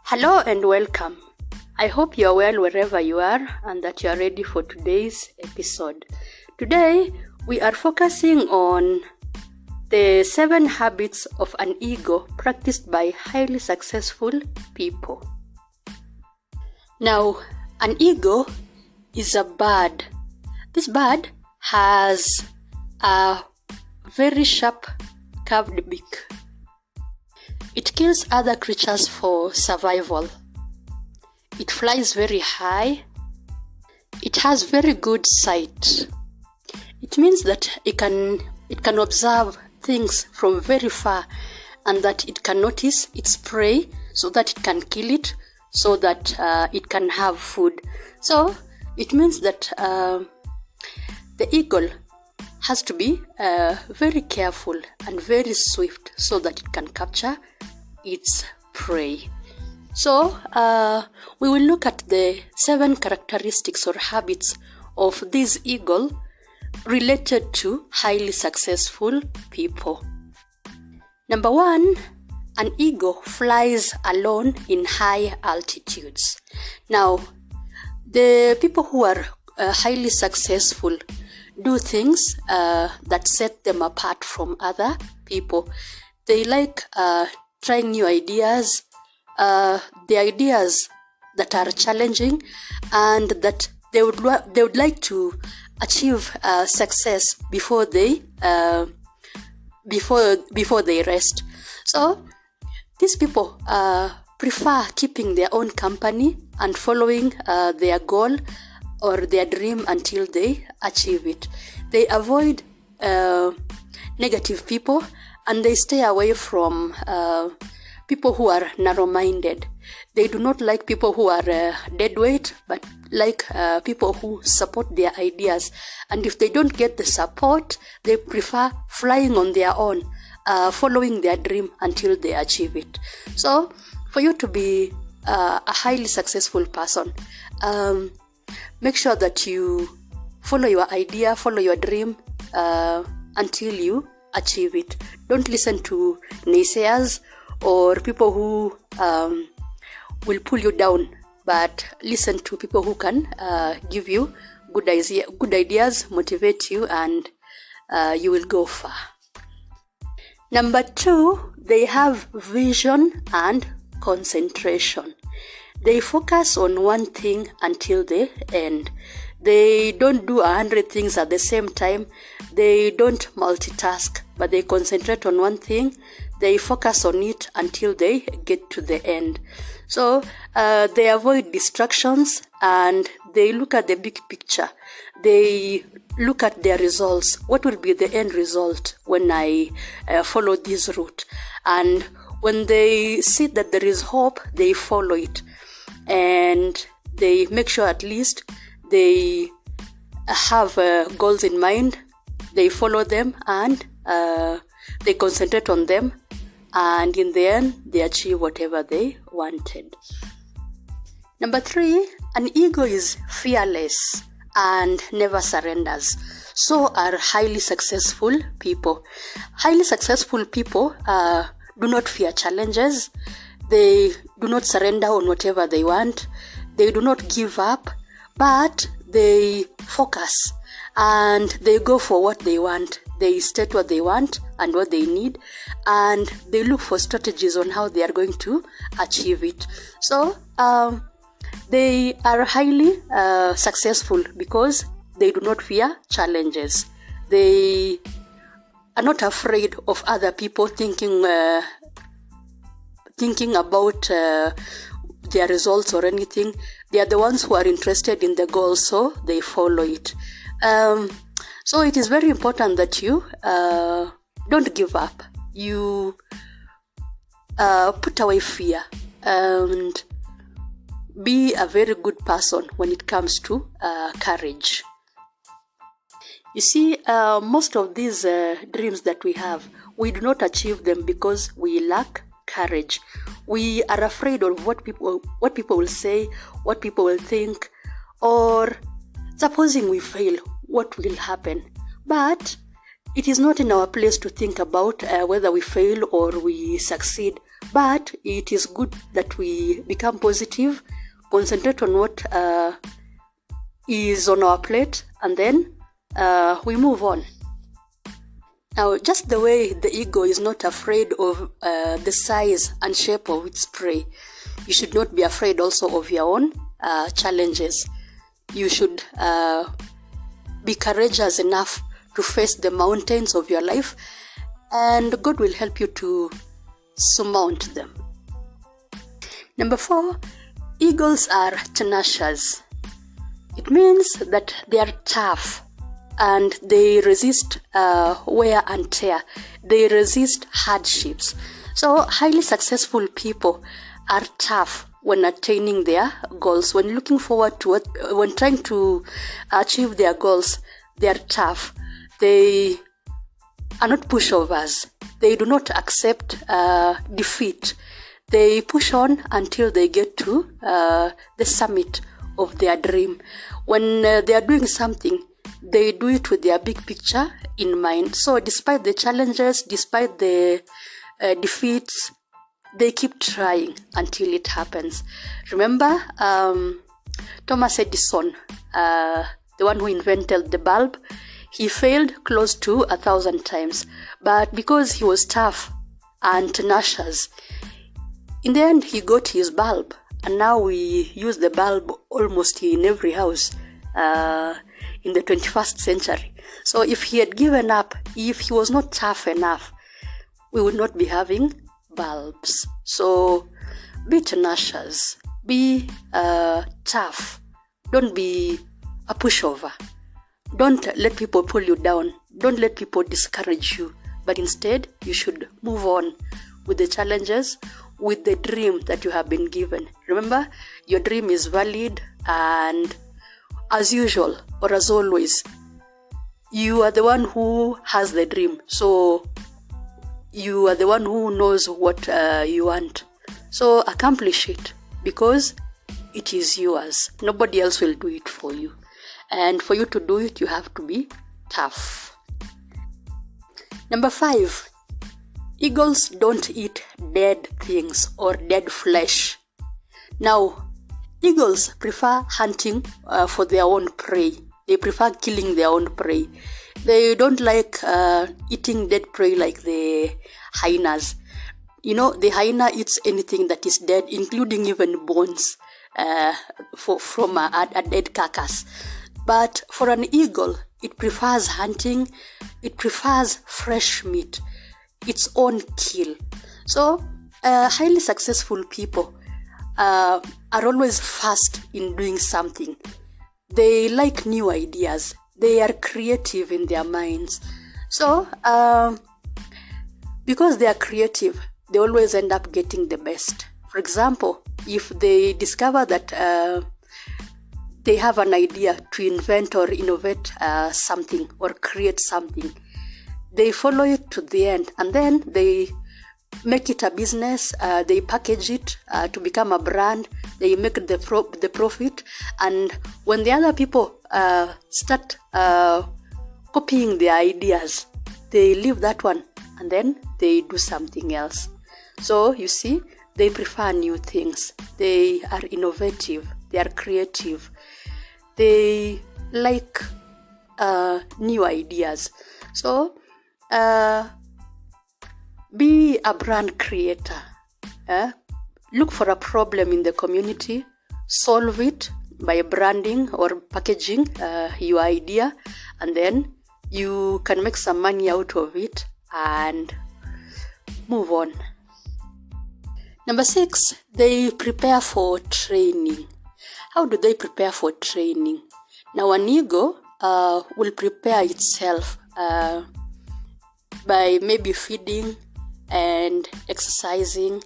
Hello and welcome. I hope you are well wherever you are and that you are ready for today's episode. Today, we are focusing on the 7 habits of an ego practiced by highly successful people. Now, an ego is a bird. This bird has a very sharp curved beak. It kills other creatures for survival. It flies very high. It has very good sight. It means that it can observe things from very far and that it can notice its prey so that it can kill it, so that it can have food. So it means that the eagle has to be very careful and very swift so that it can capture its prey. So we will look at the 7 characteristics or habits of this eagle related to highly successful people. Number 1, an eagle flies alone in high altitudes. Now, the people who are highly successful do things that set them apart from other people. They like trying new ideas, the ideas that are challenging and that they would like to achieve success before they rest. So these people prefer keeping their own company and following their goal or their dream until they achieve it. They avoid negative people and they stay away from people who are narrow-minded. They do not like people who are deadweight, but like people who support their ideas. And if they don't get the support, they prefer flying on their own, following their dream until they achieve it. So, for you to be a highly successful person, make sure that you follow your idea, follow your dream until you achieve it. Don't listen to naysayers or people who will pull you down, but listen to people who can give you good ideas, motivate you, and you will go far. Number 2, they have vision and concentration. They focus on one thing until the end. They don't do 100 things at the same time. They don't multitask, but they concentrate on one thing. They focus on it until they get to the end. So they avoid distractions and they look at the big picture. They look at their results. What will be the end result when I follow this route? And when they see that there is hope, they follow it. And they make sure at least they have goals in mind. They follow them and they concentrate on them. And in the end, they achieve whatever they wanted. Number 3, an ego is fearless and never surrenders. So are highly successful people. Highly successful people do not fear challenges. They do not surrender on whatever they want. They do not give up, but they focus and they go for what they want. They state what they want and what they need, and they look for strategies on how they are going to achieve it. So they are highly successful because they do not fear challenges. They are not afraid of other people thinking about their results or anything. They are the ones who are interested in the goal, so they follow it. So it is very important that you don't give up. You put away fear and be a very good person when it comes to courage. You see, most of these dreams that we have, we do not achieve them because we lack courage. We are afraid of what people will say, what people will think, or supposing we fail, what will happen. But it is not in our place to think about whether we fail or we succeed. But it is good that we become positive, concentrate on what is on our plate, and then we move on. Now, just the way the ego is not afraid of the size and shape of its prey, you should not be afraid also of your own challenges. You should be courageous enough to face the mountains of your life, and God will help you to surmount them. Number 4, eagles are tenacious. It means that they are tough and they resist wear and tear. They resist hardships. So highly successful people are tough when attaining their goals. When looking forward to it, when trying to achieve their goals, they are tough. They are not pushovers. They do not accept defeat. They push on until they get to the summit of their dream. When they are doing something, they do it with their big picture in mind. So despite the challenges, despite the defeats, they keep trying until it happens. Remember Thomas Edison, the one who invented the bulb? He failed close to 1,000 times, but because he was tough and tenacious, in the end he got his bulb, and now we use the bulb almost in every house in the 21st century. So if he had given up, if he was not tough enough, we would not be having bulbs. So be tenacious, be tough, don't be a pushover. Don't let people pull you down. Don't let people discourage you. But instead, you should move on with the challenges, with the dream that you have been given. Remember, your dream is valid, and as usual, or as always, you are the one who has the dream. So you are the one who knows what you want. So accomplish it, because it is yours. Nobody else will do it for you. And for you to do it, you have to be tough. Number 5, eagles don't eat dead things or dead flesh. Now, eagles prefer hunting for their own prey. They prefer killing their own prey. They don't like eating dead prey like the hyenas. You know, the hyena eats anything that is dead, including even bones from a dead carcass. But for an eagle, it prefers hunting, it prefers fresh meat, its own kill. So, highly successful people are always fast in doing something. They like new ideas. They are creative in their minds. So, because they are creative, they always end up getting the best. For example, if they discover that they have an idea to invent or innovate something or create something, they follow it to the end, and then they make it a business. They package it to become a brand. They make the profit, and when the other people start copying their ideas, they leave that one and then they do something else. So you see, they prefer new things. They are innovative. They are creative. They like new ideas. So be a brand creator. Look for a problem in the community, solve it by branding or packaging your idea, and then you can make some money out of it and move on. Number 6, they prepare for training. How do they prepare for training? Now, an ego will prepare itself by maybe feeding and exercising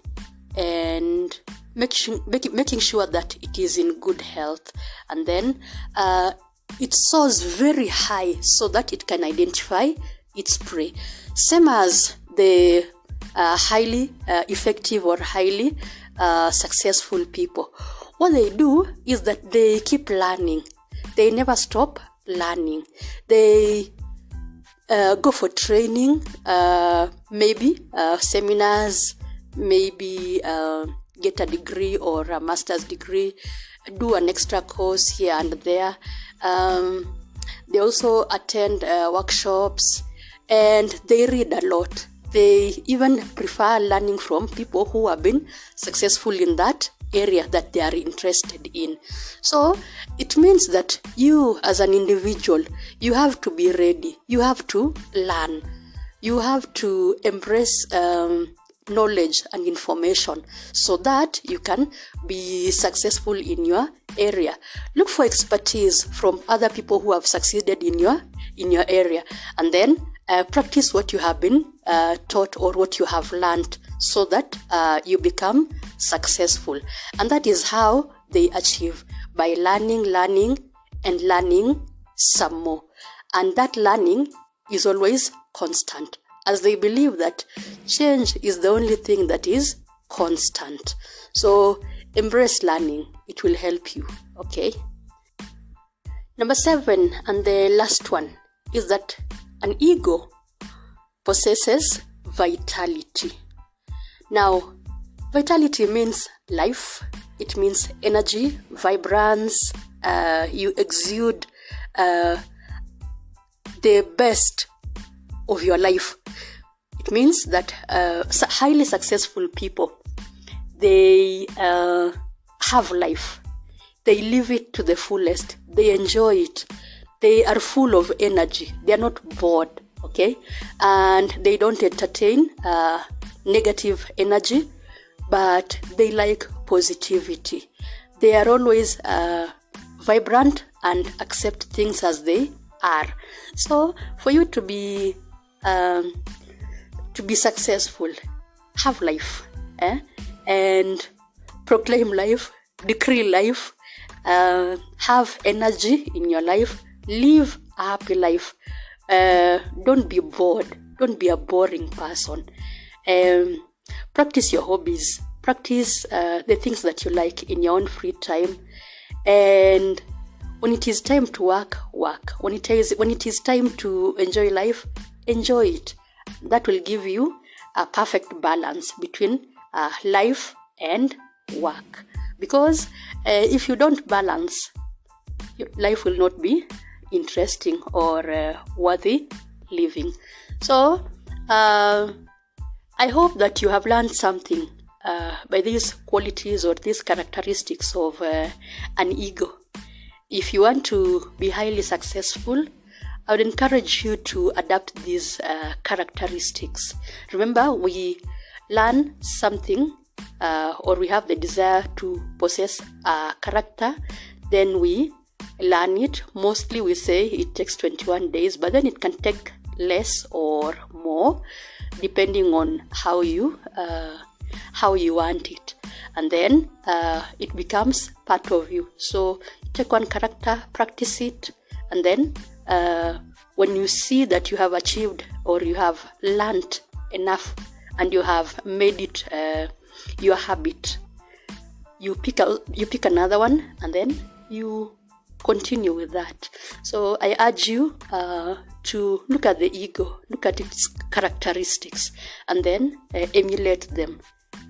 and making sure that it is in good health, and then it soars very high so that it can identify its prey. Same as the highly effective or highly successful people. What they do is that they keep learning. They never stop learning. They go for training, maybe seminars, maybe get a degree or a master's degree, do an extra course here and there. They also attend workshops, and they read a lot. They even prefer learning from people who have been successful in that area that they are interested in. So it means that you as an individual, you have to be ready. You have to learn. You have to embrace knowledge and information so that you can be successful in your area. Look for expertise from other people who have succeeded in your area, and then practice what you have been taught or what you have learned so that you become successful. And that is how they achieve, by learning and learning some more. And that learning is always constant, as they believe that change is the only thing that is constant. So embrace learning. It will help you. Okay. Number 7, and the last one, is that an ego possesses vitality. Now, vitality means life. It means energy, vibrance. You exude the best of your life. It means that highly successful people, they have life. They live it to the fullest. They enjoy it. They are full of energy. They are not bored, okay? And they don't entertain negative energy, but they like positivity. They are always vibrant and accept things as they are. So for you to be successful, have life, and proclaim life, decree life, have energy in your life, live a happy life. Don't be bored. Don't be a boring person. Practice your hobbies. Practice the things that you like in your own free time. And when it is time to work, work. When it is time to enjoy life, enjoy it. That will give you a perfect balance between life and work. Because if you don't balance, life will not be interesting or worthy living. So I hope that you have learned something by these qualities or these characteristics of an ego. If you want to be highly successful, I would encourage you to adapt these characteristics. Remember, we learn something or we have the desire to possess a character, then we learn it. Mostly we say it takes 21 days, but then it can take less or more depending on how you want it. And then it becomes part of you. So take one character, practice it, and then when you see that you have achieved or you have learned enough and you have made it your habit, you pick another one and then you continue with that. So I urge you to look at the ego, look at its characteristics, and then emulate them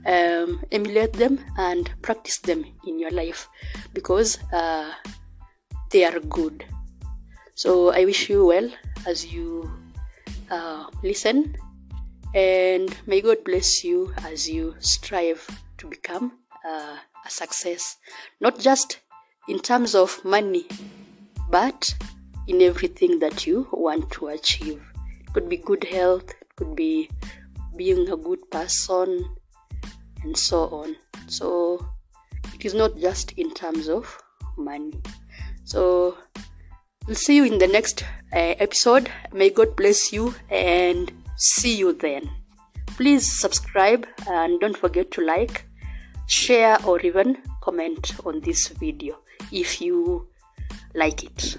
and practice them in your life, because they are good. So I wish you well as you listen, and may God bless you as you strive to become a success, not just in terms of money, but in everything that you want to achieve. It could be good health, it could be being a good person, and so on. So it is not just in terms of money. So we'll see you in the next episode. May God bless you and see you then. Please subscribe and don't forget to like, share, or even comment on this video if you like it.